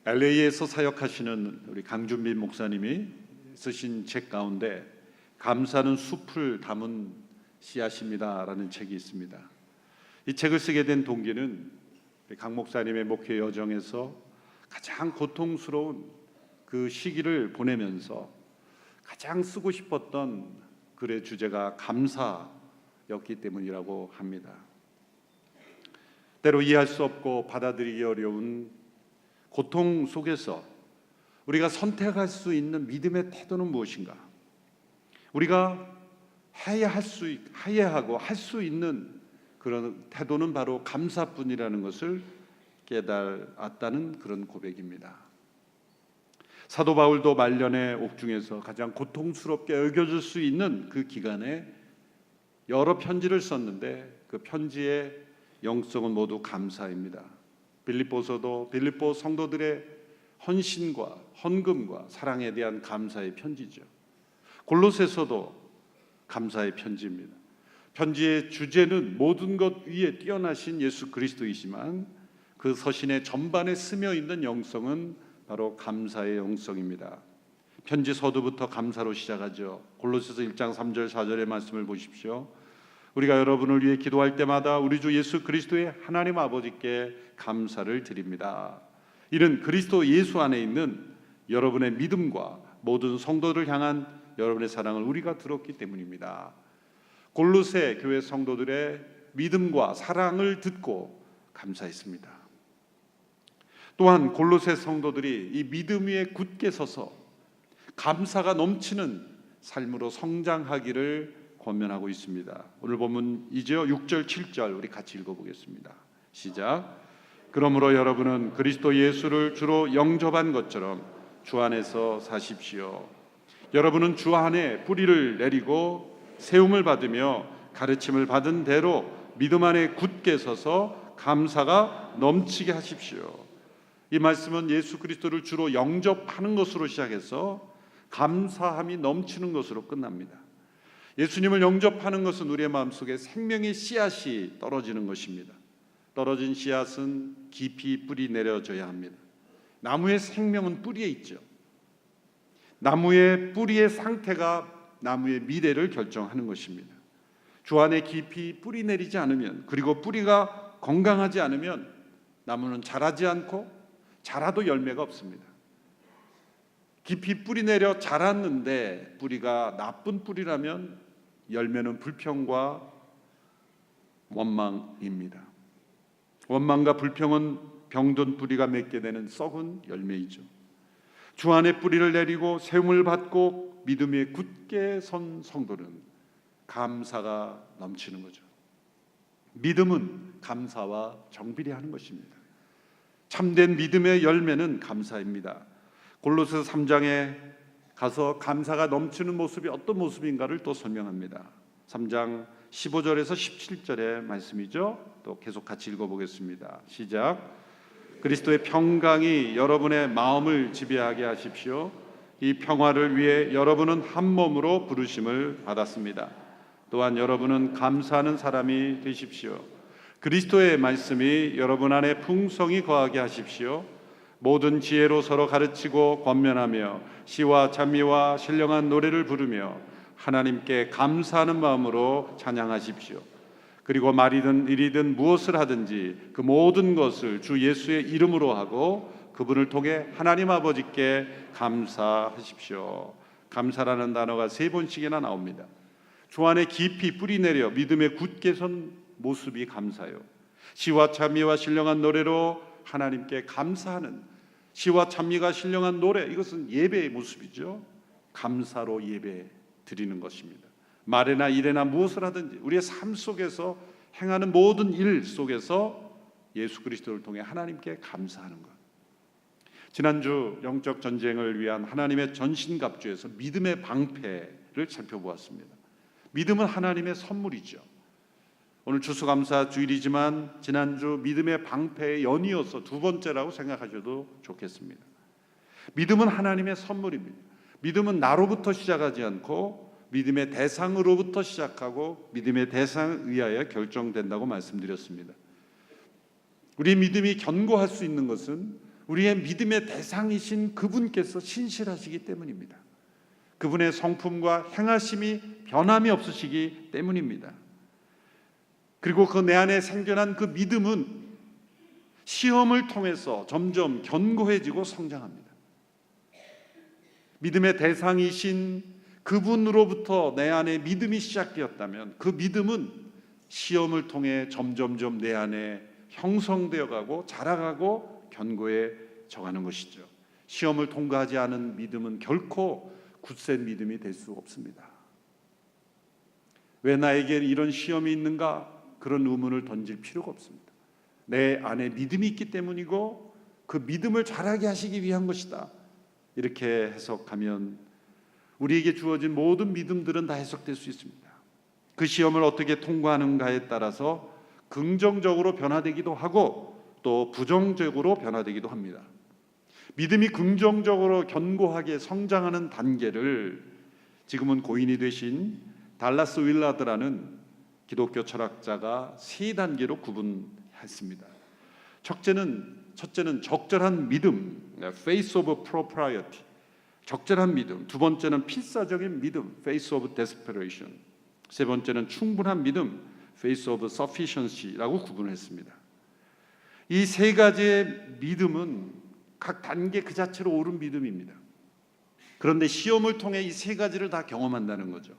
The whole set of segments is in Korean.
LA에서 사역하시는 우리 강준빈 목사님이 쓰신 책 가운데 감사는 숲을 담은 씨앗입니다라는 책이 있습니다. 이 책을 쓰게 된 동기는 강 목사님의 목회 여정에서 가장 고통스러운 그 시기를 보내면서 가장 쓰고 싶었던 글의 주제가 감사였기 때문이라고 합니다. 때로 이해할 수 없고 받아들이기 어려운 고통 속에서 우리가 선택할 수 있는 믿음의 태도는 무엇인가? 우리가 해야 하고 할 수 있는 그런 태도는 바로 감사뿐이라는 것을 깨달았다는 그런 고백입니다. 사도 바울도 말년의 옥중에서 가장 고통스럽게 여겨질 수 있는 그 기간에 여러 편지를 썼는데 그 편지의 영성은 모두 감사입니다. 빌립보서도 빌립보 성도들의 헌신과 헌금과 사랑에 대한 감사의 편지죠. 골로새서도 감사의 편지입니다. 편지의 주제는 모든 것 위에 뛰어나신 예수 그리스도이지만 그 서신의 전반에 스며 있는 영성은 바로 감사의 영성입니다. 편지 서두부터 감사로 시작하죠. 골로새서 1장 3절 4절의 말씀을 보십시오. 우리가 여러분을 위해 기도할 때마다 우리 주 예수 그리스도의 하나님 아버지께 감사를 드립니다. 이는 그리스도 예수 안에 있는 여러분의 믿음과 모든 성도를 향한 여러분의 사랑을 우리가 들었기 때문입니다. 골로새 교회 성도들의 믿음과 사랑을 듣고 감사했습니다. 또한 골로새 성도들이 이 믿음 위에 굳게 서서 감사가 넘치는 삶으로 성장하기를 권면하고 있습니다. 오늘 본문이죠. 6절 7절 우리 같이 읽어보겠습니다. 시작. 그러므로 여러분은 그리스도 예수를 주로 영접한 것처럼 주 안에서 사십시오. 여러분은 주 안에 뿌리를 내리고 세움을 받으며 가르침을 받은 대로 믿음 안에 굳게 서서 감사가 넘치게 하십시오. 이 말씀은 예수 그리스도를 주로 영접하는 것으로 시작해서 감사함이 넘치는 것으로 끝납니다. 예수님을 영접하는 것은 우리의 마음속에 생명의 씨앗이 떨어지는 것입니다. 떨어진 씨앗은 깊이 뿌리 내려져야 합니다. 나무의 생명은 뿌리에 있죠. 나무의 뿌리의 상태가 나무의 미래를 결정하는 것입니다. 주 안에 깊이 뿌리 내리지 않으면, 그리고 뿌리가 건강하지 않으면 나무는 자라지 않고 자라도 열매가 없습니다. 깊이 뿌리 내려 자랐는데 뿌리가 나쁜 뿌리라면 열매는 불평과 원망입니다. 원망과 불평은 병든 뿌리가 맺게 되는 썩은 열매이죠. 주 안에 뿌리를 내리고 세움을 받고 믿음 위에 굳게 선 성도는 감사가 넘치는 거죠. 믿음은 감사와 정비례하는 것입니다. 참된 믿음의 열매는 감사입니다. 골로새 3장에 가서 감사가 넘치는 모습이 어떤 모습인가를 또 설명합니다. 3장 15절에서 17절의 말씀이죠. 또 계속 같이 읽어보겠습니다. 시작. 그리스도의 평강이 여러분의 마음을 지배하게 하십시오. 이 평화를 위해 여러분은 한 몸으로 부르심을 받았습니다. 또한 여러분은 감사하는 사람이 되십시오. 그리스도의 말씀이 여러분 안에 풍성히 거하게 하십시오. 모든 지혜로 서로 가르치고 권면하며 시와 찬미와 신령한 노래를 부르며 하나님께 감사하는 마음으로 찬양하십시오. 그리고 말이든 일이든 무엇을 하든지 그 모든 것을 주 예수의 이름으로 하고 그분을 통해 하나님 아버지께 감사하십시오. 감사라는 단어가 3번씩이나 나옵니다. 주 안에 깊이 뿌리 내려 믿음에 굳게 선 모습이 감사요. 시와 찬미와 신령한 노래로 하나님께 감사하는, 시와 찬미가 신령한 노래, 이것은 예배의 모습이죠. 감사로 예배 드리는 것입니다. 말이나 일이나 무엇을 하든지 우리의 삶 속에서 행하는 모든 일 속에서 예수 그리스도를 통해 하나님께 감사하는 것. 지난주 영적 전쟁을 위한 하나님의 전신갑주에서 믿음의 방패를 살펴보았습니다. 믿음은 하나님의 선물이죠. 오늘 추수감사 주일이지만 지난주 믿음의 방패의 연이어서 두 번째라고 생각하셔도 좋겠습니다. 믿음은 하나님의 선물입니다. 믿음은 나로부터 시작하지 않고 믿음의 대상으로부터 시작하고 믿음의 대상에 의하여 결정된다고 말씀드렸습니다. 우리 믿음이 견고할 수 있는 것은 우리의 믿음의 대상이신 그분께서 신실하시기 때문입니다. 그분의 성품과 행하심이 변함이 없으시기 때문입니다. 그리고 그 내 안에 생겨난 그 믿음은 시험을 통해서 점점 견고해지고 성장합니다. 믿음의 대상이신 그분으로부터 내 안에 믿음이 시작되었다면 그 믿음은 시험을 통해 점점점 내 안에 형성되어 가고 자라가고 견고해져 가는 것이죠. 시험을 통과하지 않은 믿음은 결코 굳센 믿음이 될 수 없습니다. 왜 나에게 이런 시험이 있는가? 그런 의문을 던질 필요가 없습니다. 내 안에 믿음이 있기 때문이고 그 믿음을 자라게 하시기 위한 것이다. 이렇게 해석하면 우리에게 주어진 모든 믿음들은 다 해석될 수 있습니다. 그 시험을 어떻게 통과하는가에 따라서 긍정적으로 변화되기도 하고 또 부정적으로 변화되기도 합니다. 믿음이 긍정적으로 견고하게 성장하는 단계를 지금은 고인이 되신 달라스 윌라드라는 기독교 철학자가 세 단계로 구분했습니다. 첫째는 적절한 믿음, faith of propriety, 적절한 믿음. 두 번째는 필사적인 믿음, faith of desperation. 세 번째는 충분한 믿음, faith of sufficiency라고 구분했습니다. 이 세 가지의 믿음은 각 단계 그 자체로 옳은 믿음입니다. 그런데 시험을 통해 이 세 가지를 다 경험한다는 거죠.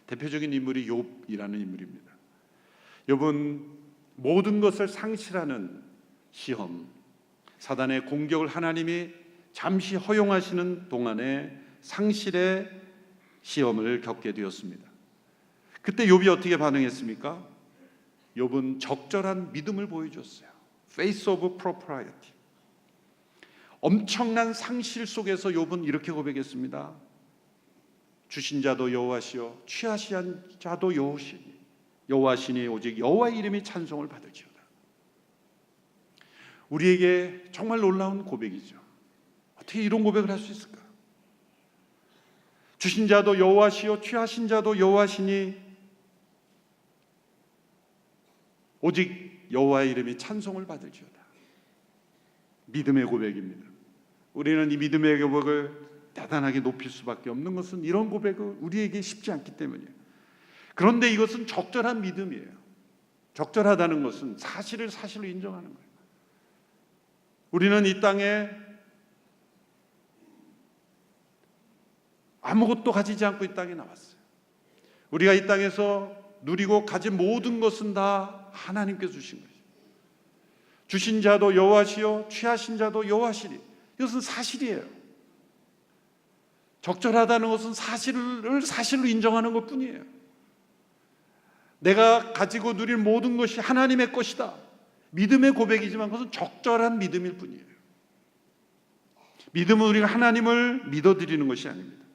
대표적인 인물이 욥이라는 인물입니다. 욥은 모든 것을 상실하는 시험, 사단의 공격을 하나님이 잠시 허용하시는 동안에 상실의 시험을 겪게 되었습니다. 그때 욥이 어떻게 반응했습니까? 욥은 적절한 믿음을 보여줬어요. Faith of propriety. 엄청난 상실 속에서 욥은 이렇게 고백했습니다. 주신 자도 여호와시요 취하신 자도 여호시니 여호와시니 오직 여호와의 이름이 찬송을 받을지어다. 우리에게 정말 놀라운 고백이죠. 어떻게 이런 고백을 할 수 있을까? 주신 자도 여호와시요 취하신 자도 여호와시니 오직 여호와의 이름이 찬송을 받을지어다. 믿음의 고백입니다. 우리는 이 믿음의 고백을 대단하게 높일 수밖에 없는 것은 이런 고백은 우리에게 쉽지 않기 때문이에요. 그런데 이것은 적절한 믿음이에요. 적절하다는 것은 사실을 사실로 인정하는 거예요. 우리는 이 땅에 아무것도 가지지 않고 이 땅에 나왔어요. 우리가 이 땅에서 누리고 가진 모든 것은 다 하나님께서 주신 것이죠. 주신 자도 여호와시요 취하신 자도 여호와시니. 이것은 사실이에요. 적절하다는 것은 사실을 사실로 인정하는 것뿐이에요. 내가 가지고 누릴 모든 것이 하나님의 것이다. 믿음의 고백이지만 그것은 적절한 믿음일 뿐이에요. 믿음은 우리가 하나님을 믿어드리는 것이 아닙니다.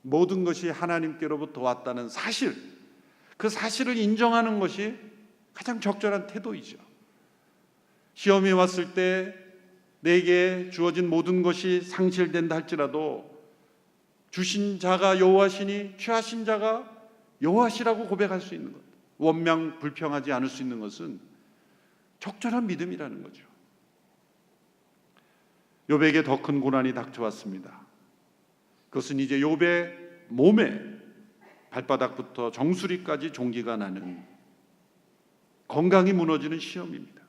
모든 것이 하나님께로부터 왔다는 사실, 그 사실을 인정하는 것이 가장 적절한 태도이죠. 시험이 왔을 때 내게 주어진 모든 것이 상실된다 할지라도 주신 자가 여호와시니 취하신 자가 여호와시라고 고백할 수 있는 것, 원명 불평하지 않을 수 있는 것은 적절한 믿음이라는 거죠. 욥에게 더 큰 고난이 닥쳐왔습니다. 그것은 이제 욥의 몸에 발바닥부터 정수리까지 종기가 나는 건강이 무너지는 시험입니다.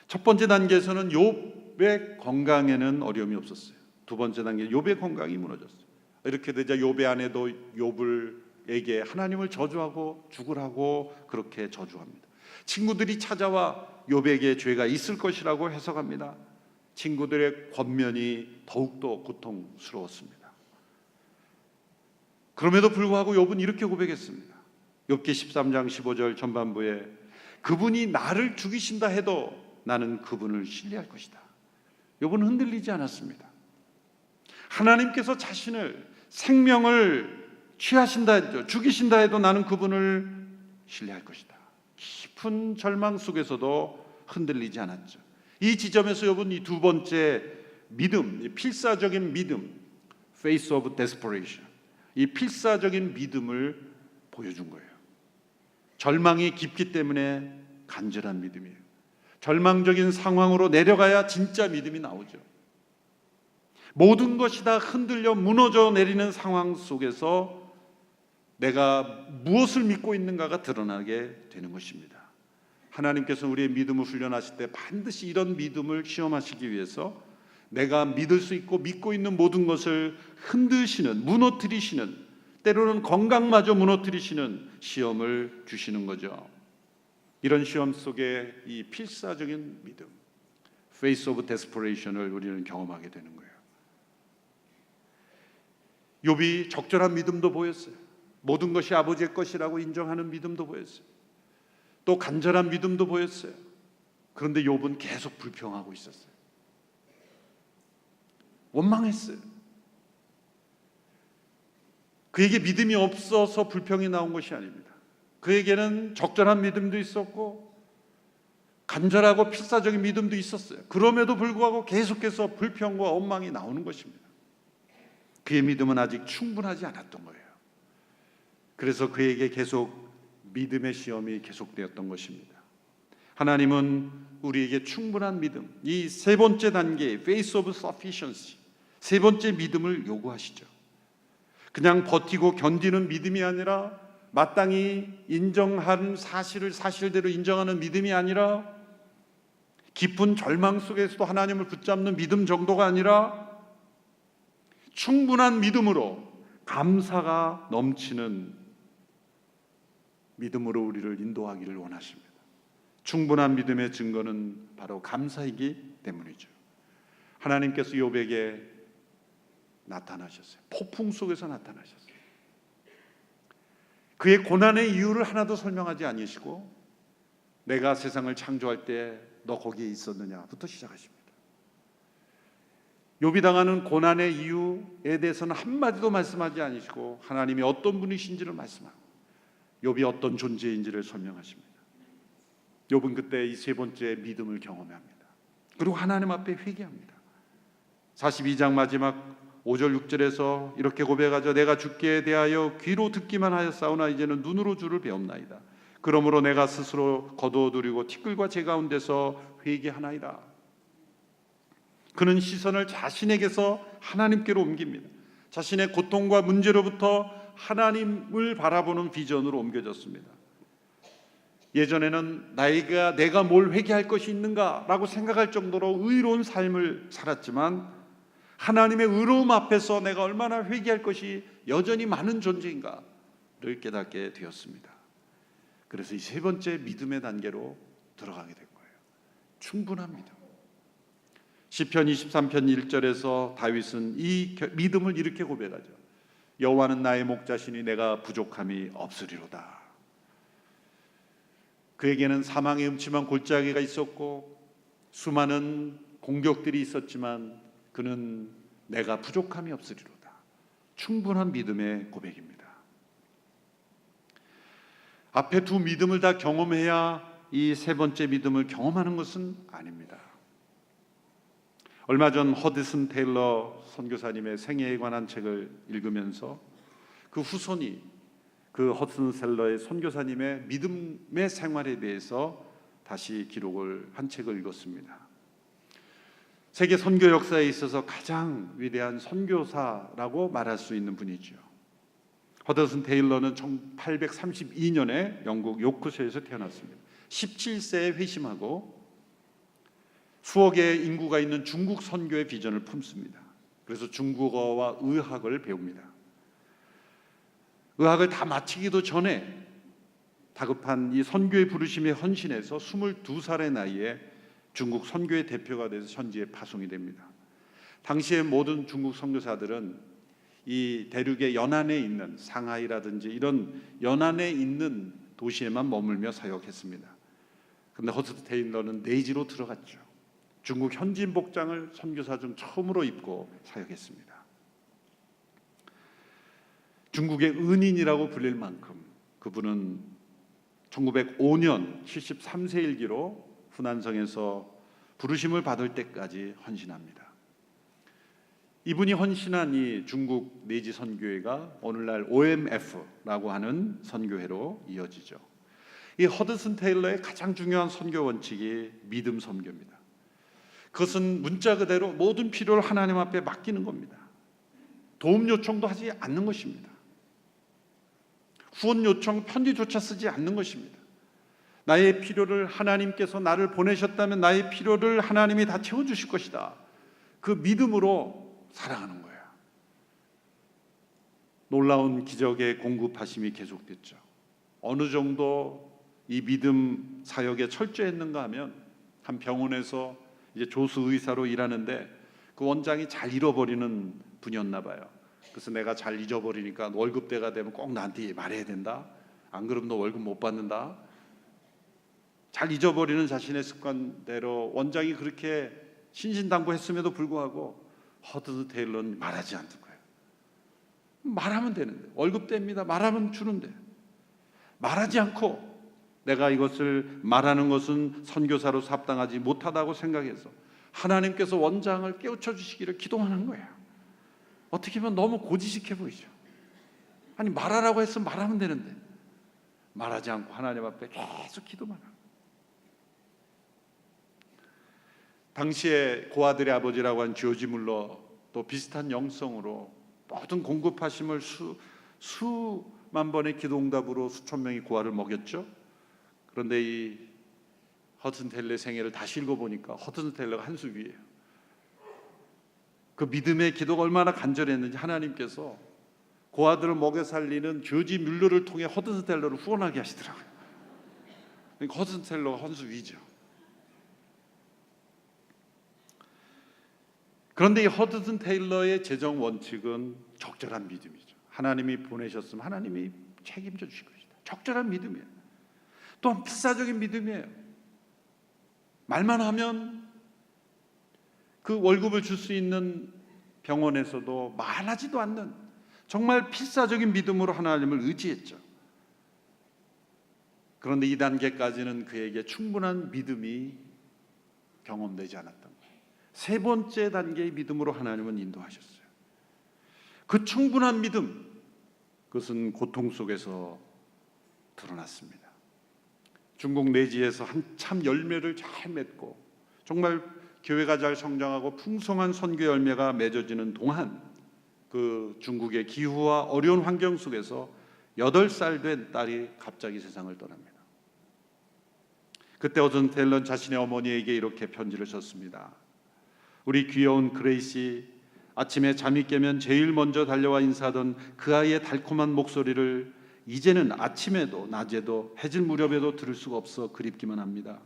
첫 번째 단계에서는 욥의 건강에는 어려움이 없었어요. 두 번째 단계 욥의 건강이 무너졌어요. 이렇게 되자 욥의 아내도 욥에게 하나님을 저주하고 죽으라고 그렇게 저주합니다. 친구들이 찾아와 욥에게 죄가 있을 것이라고 해석합니다. 친구들의 권면이 더욱더 고통스러웠습니다. 그럼에도 불구하고 욥은 이렇게 고백했습니다. 욥기 13장 15절 전반부에 그분이 나를 죽이신다 해도 나는 그분을 신뢰할 것이다. 욥은 흔들리지 않았습니다. 하나님께서 자신을 생명을 취하신다 해도 죽이신다 해도 나는 그분을 신뢰할 것이다. 깊은 절망 속에서도 흔들리지 않았죠. 이 지점에서 욥은 이 두 번째 믿음, 필사적인 믿음, faith of desperation, 이 필사적인 믿음을 보여준 거예요. 절망이 깊기 때문에 간절한 믿음이에요. 절망적인 상황으로 내려가야 진짜 믿음이 나오죠. 모든 것이 다 흔들려 무너져 내리는 상황 속에서 내가 무엇을 믿고 있는가가 드러나게 되는 것입니다. 하나님께서 우리의 믿음을 훈련하실 때 반드시 이런 믿음을 시험하시기 위해서 내가 믿을 수 있고 믿고 있는 모든 것을 흔드시는, 무너뜨리시는, 때로는 건강마저 무너뜨리시는 시험을 주시는 거죠. 이런 시험 속에 이 필사적인 믿음, Face of Desperation을 우리는 경험하게 되는 거예요. 욥이 적절한 믿음도 보였어요. 모든 것이 아버지의 것이라고 인정하는 믿음도 보였어요. 또 간절한 믿음도 보였어요. 그런데 욥은 계속 불평하고 있었어요. 원망했어요. 그에게 믿음이 없어서 불평이 나온 것이 아닙니다. 그에게는 적절한 믿음도 있었고 간절하고 필사적인 믿음도 있었어요. 그럼에도 불구하고 계속해서 불평과 원망이 나오는 것입니다. 그의 믿음은 아직 충분하지 않았던 거예요. 그래서 그에게 계속 믿음의 시험이 계속되었던 것입니다. 하나님은 우리에게 충분한 믿음, 이 세 번째 단계, Face of Sufficiency, 세 번째 믿음을 요구하시죠. 그냥 버티고 견디는 믿음이 아니라 마땅히 인정한 사실을 사실대로 인정하는 믿음이 아니라 깊은 절망 속에서도 하나님을 붙잡는 믿음 정도가 아니라 충분한 믿음으로 감사가 넘치는 믿음으로 우리를 인도하기를 원하십니다. 충분한 믿음의 증거는 바로 감사이기 때문이죠. 하나님께서 욥에게 나타나셨어요. 폭풍 속에서 나타나셨어요. 그의 고난의 이유를 하나도 설명하지 않으시고 내가 세상을 창조할 때 너 거기에 있었느냐부터 시작하십니다. 욥이 당하는 고난의 이유에 대해서는 한마디도 말씀하지 않으시고 하나님이 어떤 분이신지를 말씀하고 욥이 어떤 존재인지를 설명하십니다. 욥은 그때 이 세 번째 믿음을 경험합니다. 그리고 하나님 앞에 회개합니다. 42장 마지막 5절 6절에서 이렇게 고백하죠. 내가 주께 대하여 귀로 듣기만 하였사오나 이제는 눈으로 주를 배움나이다. 그러므로 내가 스스로 거두어두리고 티끌과 재 가운데서 회개하나이다. 그는 시선을 자신에게서 하나님께로 옮깁니다. 자신의 고통과 문제로부터 하나님을 바라보는 비전으로 옮겨졌습니다. 예전에는 내가 뭘 회개할 것이 있는가라고 생각할 정도로 의로운 삶을 살았지만 하나님의 의로움 앞에서 내가 얼마나 회개할 것이 여전히 많은 존재인가를 깨닫게 되었습니다. 그래서 이 세 번째 믿음의 단계로 들어가게 된 거예요. 충분한 믿음. 시편 23편 1절에서 다윗은 이 믿음을 이렇게 고백하죠. 여호와는 나의 목자시니 내가 부족함이 없으리로다. 그에게는 사망의 음침한 골짜기가 있었고 수많은 공격들이 있었지만 그는 내가 부족함이 없으리로다. 충분한 믿음의 고백입니다. 앞에 두 믿음을 다 경험해야 이 세 번째 믿음을 경험하는 것은 아닙니다. 얼마 전 허드슨 테일러 선교사님의 생애에 관한 책을 읽으면서 그 후손이 그 허드슨 텔러의 선교사님의 믿음의 생활에 대해서 다시 기록을 한 책을 읽었습니다. 세계 선교 역사에 있어서 가장 위대한 선교사라고 말할 수 있는 분이죠. 허드슨 테일러는 1832년에 영국 요크셔에서 태어났습니다. 17세에 회심하고 수억의 인구가 있는 중국 선교의 비전을 품습니다. 그래서 중국어와 의학을 배웁니다. 의학을 다 마치기도 전에 다급한 이 선교의 부르심에 헌신해서 22살의 나이에 중국 선교의 대표가 돼서 현지에 파송이 됩니다. 당시의 모든 중국 선교사들은 이 대륙의 연안에 있는 상하이라든지 이런 연안에 있는 도시에만 머물며 사역했습니다. 그런데 허드슨 테일러는 내지로 들어갔죠. 중국 현지인 복장을 선교사 중 처음으로 입고 사역했습니다. 중국의 은인이라고 불릴 만큼 그분은 1905년 73세 일기로 후난성에서 부르심을 받을 때까지 헌신합니다. 이분이 헌신한 이 중국 내지 선교회가 오늘날 OMF라고 하는 선교회로 이어지죠. 이 허드슨 테일러의 가장 중요한 선교 원칙이 믿음 선교입니다. 그것은 문자 그대로 모든 필요를 하나님 앞에 맡기는 겁니다. 도움 요청도 하지 않는 것입니다. 후원 요청 편지조차 쓰지 않는 것입니다. 나의 필요를 하나님께서 나를 보내셨다면 나의 필요를 하나님이 다 채워주실 것이다. 그 믿음으로 살아가는 거예요. 놀라운 기적의 공급하심이 계속됐죠. 어느 정도 이 믿음 사역에 철저했는가 하면 한 병원에서 이제 조수 의사로 일하는데 그 원장이 잘 잃어버리는 분이었나 봐요. 그래서 내가 잘 잊어버리니까 월급 때가 되면 꼭 나한테 말해야 된다. 안 그러면 너 월급 못 받는다. 잘 잊어버리는 자신의 습관대로 원장이 그렇게 신신당부했음에도 불구하고 허드슨 테일러는 말하지 않는 거예요. 말하면 되는데 월급 뗍니다. 말하면 주는데 말하지 않고 내가 이것을 말하는 것은 선교사로서 합당하지 못하다고 생각해서 하나님께서 원장을 깨우쳐 주시기를 기도하는 거예요. 어떻게 보면 너무 고지식해 보이죠. 아니 말하라고 했으면 말하면 되는데 말하지 않고 하나님 앞에 계속 기도만 하고. 당시에 고아들의 아버지라고 한 조지 물러 또 비슷한 영성으로 모든 공급하심을 수만 번의 기도응답으로 수천 명의 고아를 먹였죠. 그런데 이 허드슨 테일러의 생애를 다시 읽어보니까 허드슨 테일러가 한 수 위예요. 그 믿음의 기도가 얼마나 간절했는지 하나님께서 고아들을 먹여 살리는 조지 뮬러를 통해 허드슨 테일러를 후원하게 하시더라고요. 그러니까 허드슨 테일러가 한 수 위죠. 그런데 이 허드슨 테일러의 재정 원칙은 적절한 믿음이죠. 하나님이 보내셨으면 하나님이 책임져 주실 것이다. 적절한 믿음이에요. 또한 필사적인 믿음이에요. 말만 하면 그 월급을 줄 수 있는 병원에서도 말하지도 않는 정말 필사적인 믿음으로 하나님을 의지했죠. 그런데 이 단계까지는 그에게 충분한 믿음이 경험되지 않았던 거예요. 세 번째 단계의 믿음으로 하나님은 인도하셨어요. 그 충분한 믿음, 그것은 고통 속에서 드러났습니다. 중국 내지에서 한참 열매를 잘 맺고 정말 교회가 잘 성장하고 풍성한 선교 열매가 맺어지는 동안 그 중국의 기후와 어려운 환경 속에서 8살 된 딸이 갑자기 세상을 떠납니다. 그때 허드슨 테일러는 자신의 어머니에게 이렇게 편지를 썼습니다. 우리 귀여운 그레이시, 아침에 잠이 깨면 제일 먼저 달려와 인사하던 그 아이의 달콤한 목소리를 이제는 아침에도 낮에도 해질 무렵에도 들을 수가 없어 그립기만 합니다.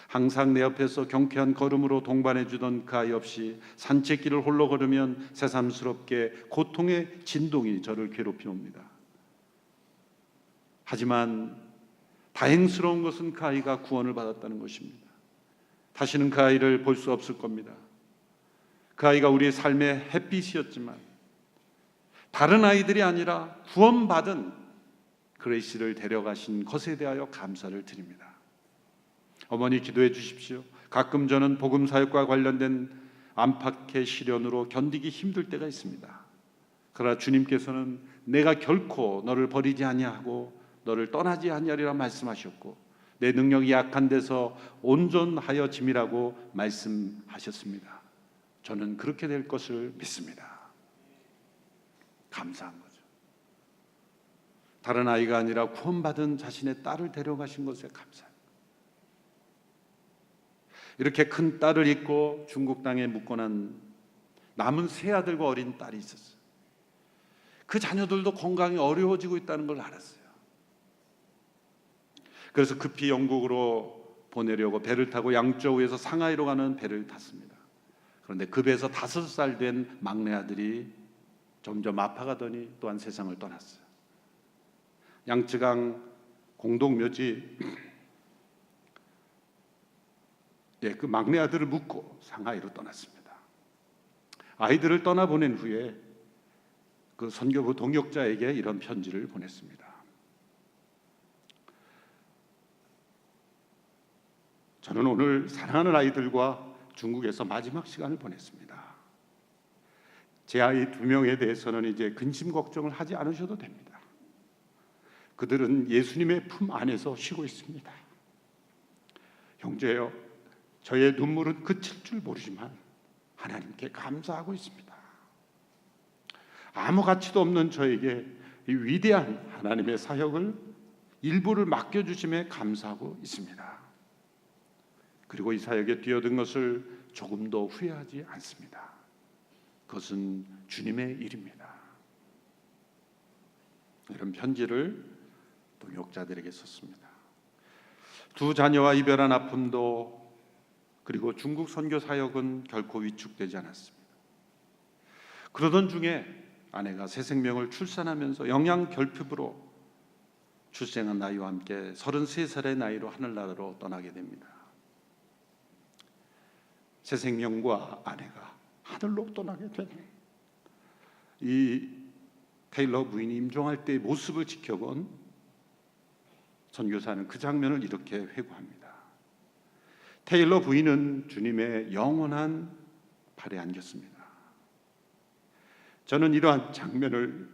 항상 내 옆에서 경쾌한 걸음으로 동반해 주던 그 아이 없이 산책길을 홀로 걸으면 새삼스럽게 고통의 진동이 저를 괴롭히 옵니다. 하지만 다행스러운 것은 그 아이가 구원을 받았다는 것입니다. 다시는 그 아이를 볼 수 없을 겁니다. 그 아이가 우리의 삶의 햇빛이었지만 다른 아이들이 아니라 구원받은 그레이시를 데려가신 것에 대하여 감사를 드립니다. 어머니 기도해 주십시오. 가끔 저는 복음 사역과 관련된 안팎의 시련으로 견디기 힘들 때가 있습니다. 그러나 주님께서는 내가 결코 너를 버리지 아니하고 너를 떠나지 아니하리라 말씀하셨고 내 능력이 약한 데서 온전하여 짐이라고 말씀하셨습니다. 저는 그렇게 될 것을 믿습니다. 감사한 거죠. 다른 아이가 아니라 구원받은 자신의 딸을 데려가신 것에 감사합니다. 이렇게 큰 딸을 잊고 중국 땅에 묵고난 남은 세 아들과 어린 딸이 있었어요. 그 자녀들도 건강이 어려워지고 있다는 걸 알았어요. 그래서 급히 영국으로 보내려고 배를 타고 양저우에서 상하이로 가는 배를 탔습니다. 그런데 그 배에서 5살 된 막내 아들이 점점 아파가더니 또한 세상을 떠났어요. 양쯔강 공동묘지 그 막내 아들을 묻고 상하이로 떠났습니다. 아이들을 떠나보낸 후에 그 선교부 동역자에게 이런 편지를 보냈습니다. 저는 오늘 사랑하는 아이들과 중국에서 마지막 시간을 보냈습니다. 제 아이 2명에 대해서는 이제 근심 걱정을 하지 않으셔도 됩니다. 그들은 예수님의 품 안에서 쉬고 있습니다. 형제여, 저의 눈물은 그칠 줄 모르지만 하나님께 감사하고 있습니다. 아무 가치도 없는 저에게 이 위대한 하나님의 사역을 일부를 맡겨주심에 감사하고 있습니다. 그리고 이 사역에 뛰어든 것을 조금도 후회하지 않습니다. 그것은 주님의 일입니다. 이런 편지를 동역자들에게 썼습니다. 두 자녀와 이별한 아픔도 그리고 중국 선교 사역은 결코 위축되지 않았습니다. 그러던 중에 아내가 새 생명을 출산하면서 영양결핍으로 출생한 나이와 함께 33살의 나이로 하늘나라로 떠나게 됩니다. 새 생명과 아내가 하늘로 떠나게 되는 이 테일러 부인이 임종할 때의 모습을 지켜본 선교사는 그 장면을 이렇게 회고합니다. 테일러 부인은 주님의 영원한 발에 안겼습니다. 저는 이러한 장면을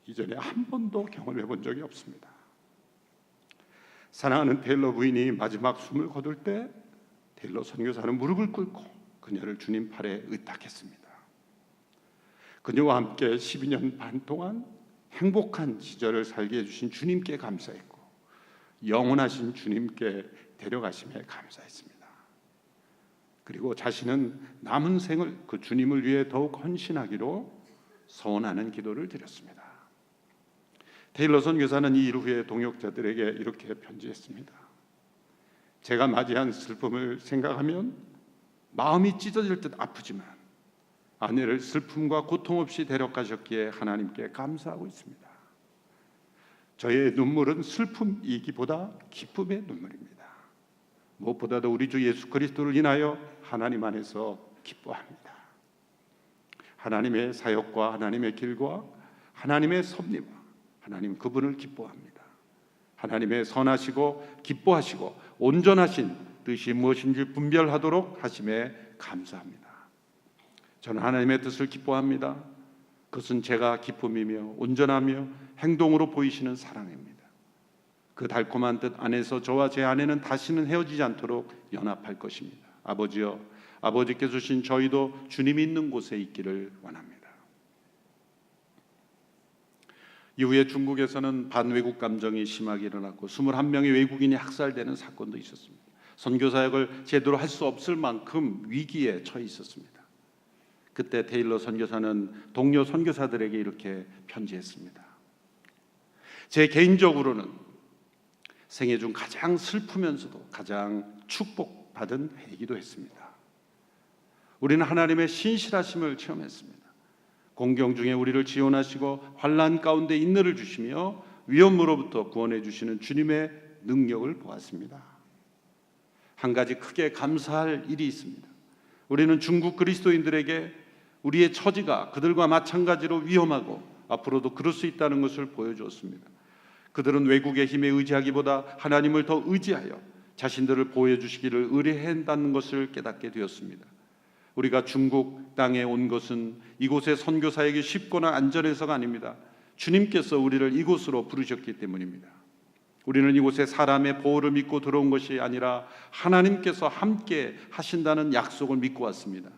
이전에 한 번도 경험해 본 적이 없습니다. 사랑하는 테일러 부인이 마지막 숨을 거둘 때 테일러 선교사는 무릎을 꿇고 그녀를 주님 팔에 의탁했습니다. 그녀와 함께 12년 반 동안 행복한 시절을 살게 해주신 주님께 감사했고 영원하신 주님께 데려가심에 감사했습니다. 그리고 자신은 남은 생을 그 주님을 위해 더욱 헌신하기로 소원하는 기도를 드렸습니다. 테일러 선교사는 이 일 후에 동역자들에게 이렇게 편지했습니다. 제가 맞이한 슬픔을 생각하면 마음이 찢어질 듯 아프지만 아내를 슬픔과 고통 없이 데려가셨기에 하나님께 감사하고 있습니다. 저의 눈물은 슬픔이기보다 기쁨의 눈물입니다. 무엇보다도 우리 주 예수 그리스도를 인하여 하나님 안에서 기뻐합니다. 하나님의 사역과 하나님의 길과 하나님의 섭리와 하나님 그분을 기뻐합니다. 하나님의 선하시고 기뻐하시고 온전하신 뜻이 무엇인지 분별하도록 하심에 감사합니다. 저는 하나님의 뜻을 기뻐합니다. 그것은 제가 기쁨이며 온전하며 행동으로 보이시는 사랑입니다. 그 달콤한 뜻 안에서 저와 제 아내는 다시는 헤어지지 않도록 연합할 것입니다. 아버지여, 아버지께서 주신 저희도 주님이 있는 곳에 있기를 원합니다. 이후에 중국에서는 반외국 감정이 심하게 일어났고 21명의 외국인이 학살되는 사건도 있었습니다. 선교사역을 제대로 할 수 없을 만큼 위기에 처해 있었습니다. 그때 테일러 선교사는 동료 선교사들에게 이렇게 편지했습니다. 제 개인적으로는 생애 중 가장 슬프면서도 가장 축복받은 해이기도 했습니다. 우리는 하나님의 신실하심을 체험했습니다. 공경 중에 우리를 지원하시고 환난 가운데 인내를 주시며 위험으로부터 구원해 주시는 주님의 능력을 보았습니다. 한 가지 크게 감사할 일이 있습니다. 우리는 중국 그리스도인들에게 우리의 처지가 그들과 마찬가지로 위험하고 앞으로도 그럴 수 있다는 것을 보여주었습니다. 그들은 외국의 힘에 의지하기보다 하나님을 더 의지하여 자신들을 보호해 주시기를 의뢰한다는 것을 깨닫게 되었습니다. 우리가 중국 땅에 온 것은 이곳의 선교사역이 쉽거나 안전해서가 아닙니다. 주님께서 우리를 이곳으로 부르셨기 때문입니다. 우리는 이곳에 사람의 보호를 믿고 들어온 것이 아니라 하나님께서 함께 하신다는 약속을 믿고 왔습니다.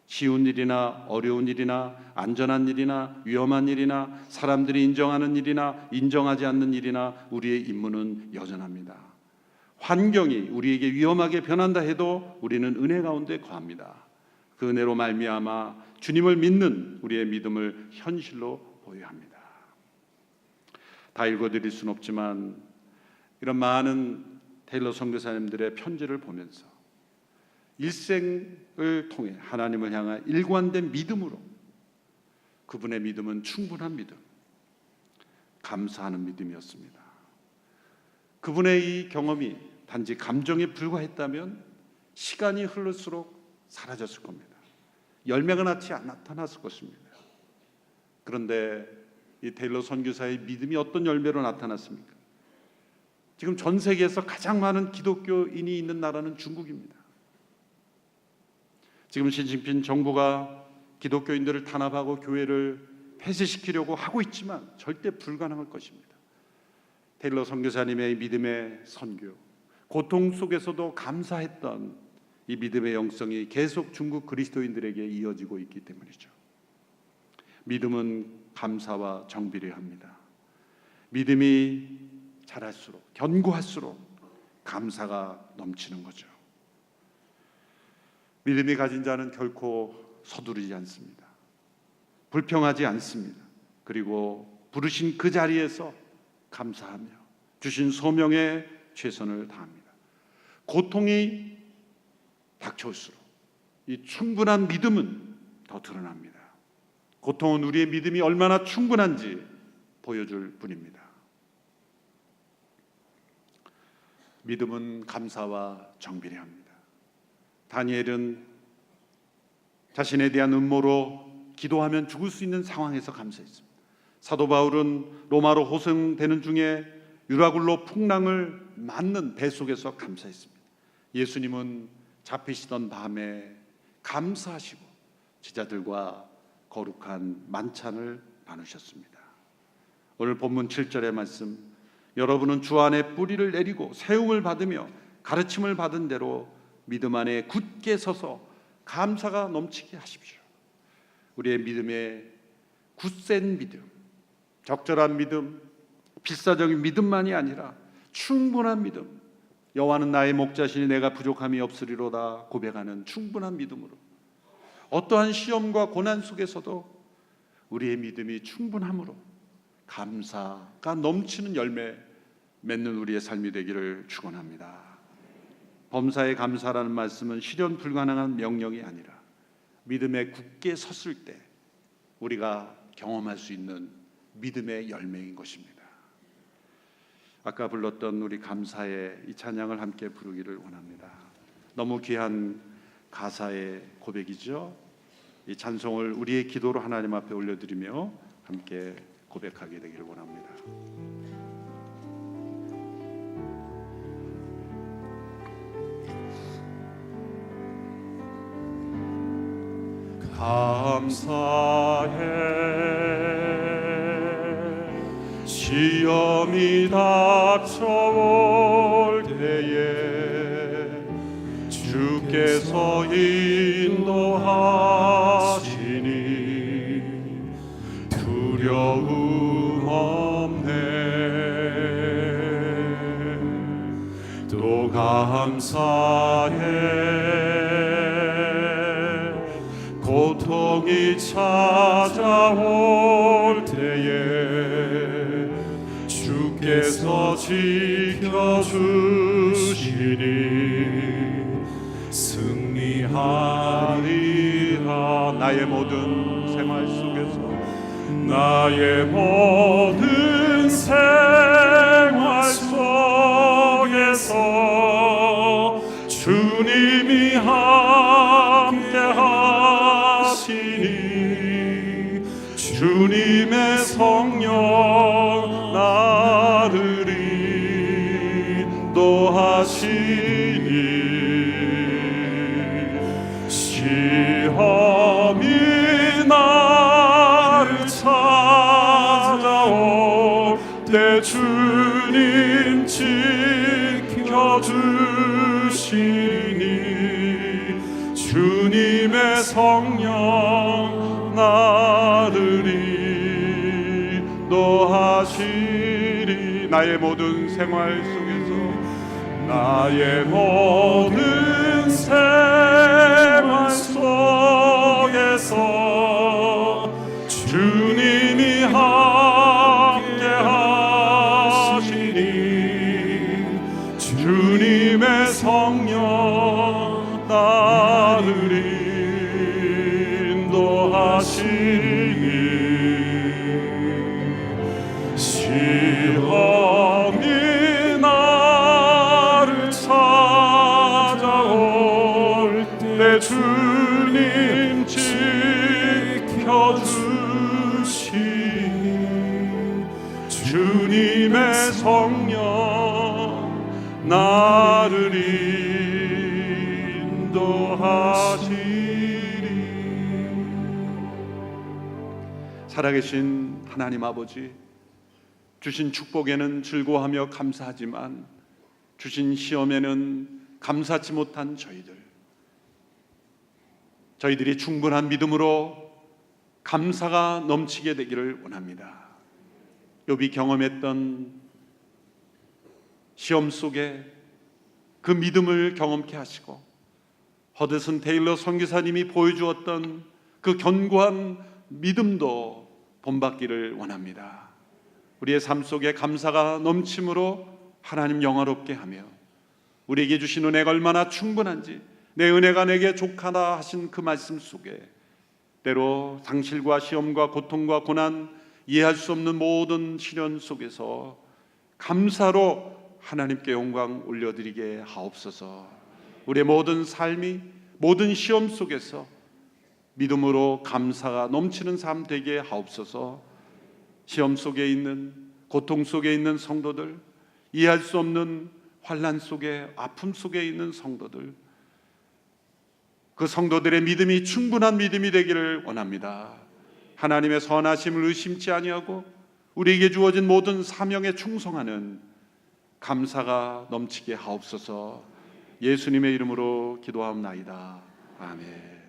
쉬운 일이나 어려운 일이나 안전한 일이나 위험한 일이나 사람들이 인정하는 일이나 인정하지 않는 일이나 우리의 임무는 여전합니다. 환경이 우리에게 위험하게 변한다 해도 우리는 은혜 가운데 거합니다. 그 은혜로 말미암아 주님을 믿는 우리의 믿음을 현실로 보여야 합니다. 다 읽어드릴 수는 없지만 이런 많은 테일러 선교사님들의 편지를 보면서 일생을 통해 하나님을 향한 일관된 믿음으로 그분의 믿음은 충분한 믿음, 감사하는 믿음이었습니다. 그분의 이 경험이 단지 감정에 불과했다면 시간이 흐를수록 사라졌을 겁니다. 열매가 나타났을 것입니다. 그런데 이 테일러 선교사의 믿음이 어떤 열매로 나타났습니까? 지금 전 세계에서 가장 많은 기독교인이 있는 나라는 중국입니다. 지금 시진핑 정부가 기독교인들을 탄압하고 교회를 폐쇄시키려고 하고 있지만 절대 불가능할 것입니다. 테일러 선교사님의 믿음의 선교, 고통 속에서도 감사했던 이 믿음의 영성이 계속 중국 그리스도인들에게 이어지고 있기 때문이죠. 믿음은 감사와 정비를 합니다. 믿음이 자랄수록, 견고할수록 감사가 넘치는 거죠. 믿음이 가진 자는 결코 서두르지 않습니다. 불평하지 않습니다. 그리고 부르신 그 자리에서 감사하며 주신 소명에 최선을 다합니다. 고통이 닥쳐올수록 이 충분한 믿음은 더 드러납니다. 고통은 우리의 믿음이 얼마나 충분한지 보여줄 뿐입니다. 믿음은 감사와 정비례 합니다. 다니엘은 자신에 대한 음모로 기도하면 죽을 수 있는 상황에서 감사했습니다. 사도 바울은 로마로 호송되는 중에 유라굴로 풍랑을 맞는 배 속에서 감사했습니다. 예수님은 잡히시던 밤에 감사하시고 제자들과 거룩한 만찬을 나누셨습니다. 오늘 본문 7절의 말씀, 여러분은 주 안에 뿌리를 내리고 세움을 받으며 가르침을 받은 대로 믿음 안에 굳게 서서 감사가 넘치게 하십시오. 우리의 믿음의 굳센 믿음, 적절한 믿음, 필사적인 믿음만이 아니라 충분한 믿음, 여호와는 나의 목자시니 내가 부족함이 없으리로다 고백하는 충분한 믿음으로 어떠한 시험과 고난 속에서도 우리의 믿음이 충분함으로 감사가 넘치는 열매 맺는 우리의 삶이 되기를 축원합니다. 범사에 감사라는 말씀은 실현 불가능한 명령이 아니라 믿음에 굳게 섰을 때 우리가 경험할 수 있는 믿음의 열매인 것입니다. 아까 불렀던 우리 감사의 이 찬양을 함께 부르기를 원합니다. 너무 귀한 가사의 고백이죠. 이 찬송을 우리의 기도로 하나님 앞에 올려드리며 함께 고백하게 되기를 원합니다. 감사해 시험이 닥쳐올 때에 주께서 인도하시니 두려움 없네. 또 감사해 고통이 찾아올 때에 주께서 지켜주시니 승리하리라. 나의 모든 생활 속에서 나의 모든 생활 속에서 주님이 함께 하시니 주님의 성령 나를 인도하시니 시험이 나를 찾아올 때 주님 지켜주시니 주님의 성령 나를 인도하시리. 나의 모든 생활 속에서 나의 모든 생활 속에서 주님이 함께 하시니 주님의 성령 나를 인도하시니 시험이 나를 찾아올 때 주님 지켜주시니 주님의 성령 나를 인도하시리. 살아계신 하나님 아버지, 주신 축복에는 즐거워하며 감사하지만 주신 시험에는 감사치 못한 저희들이 충분한 믿음으로 감사가 넘치게 되기를 원합니다. 욥이 경험했던 시험 속에 그 믿음을 경험케 하시고 허드슨 테일러 선교사님이 보여주었던 그 견고한 믿음도 본받기를 원합니다. 우리의 삶 속에 감사가 넘침으로 하나님 영화롭게 하며 우리에게 주신 은혜가 얼마나 충분한지, 내 은혜가 내게 족하다 하신 그 말씀 속에 때로 상실과 시험과 고통과 고난, 이해할 수 없는 모든 시련 속에서 감사로 하나님께 영광 올려드리게 하옵소서. 우리의 모든 삶이, 모든 시험 속에서 믿음으로 감사가 넘치는 삶 되게 하옵소서. 시험 속에 있는, 고통 속에 있는 성도들, 이해할 수 없는 환난 속에, 아픔 속에 있는 성도들, 그 성도들의 믿음이 충분한 믿음이 되기를 원합니다. 하나님의 선하심을 의심치 아니하고 우리에게 주어진 모든 사명에 충성하는 감사가 넘치게 하옵소서. 예수님의 이름으로 기도하옵나이다. 아멘.